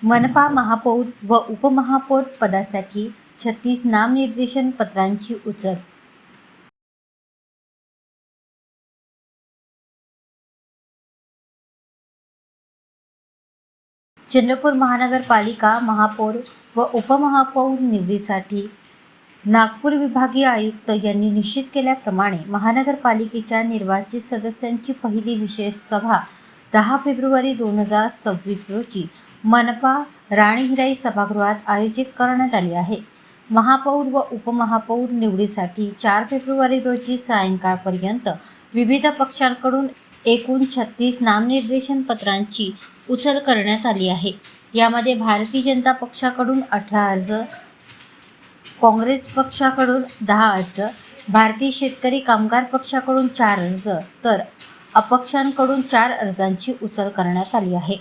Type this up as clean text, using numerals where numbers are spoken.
मनपा महापौर व उपमहापौर पदासाठी 36 नामनिर्देशन पत्रांची उचल. चंद्रपूर महानगरपालिका महापौर व उपमहापौर निवडीसाठी नागपूर विभागीय आयुक्त यांनी निश्चित केल्याप्रमाणे महानगरपालिकेच्या निर्वाचित सदस्यांची पहिली विशेष सभा 10 फेब्रुवारी 2026 रोजी मनपा राणीहिराई सभागृहात आयोजित करण्यात आली आहे. महापौर व उपमहापौर निवडीसाठी 4 फेब्रुवारी रोजी सायंकाळपर्यंत विविध पक्षांकडून एकूण 36 नामनिर्देशन पत्रांची उचल करण्यात आली आहे. यामध्ये भारतीय जनता पक्षाकडून 18 अर्ज, काँग्रेस पक्षाकडून 10 अर्ज, भारतीय शेतकरी कामगार पक्षाकडून 4 अर्ज तर अपक्षांकडून 4 अर्जांची उचल करण्यात आली आहे.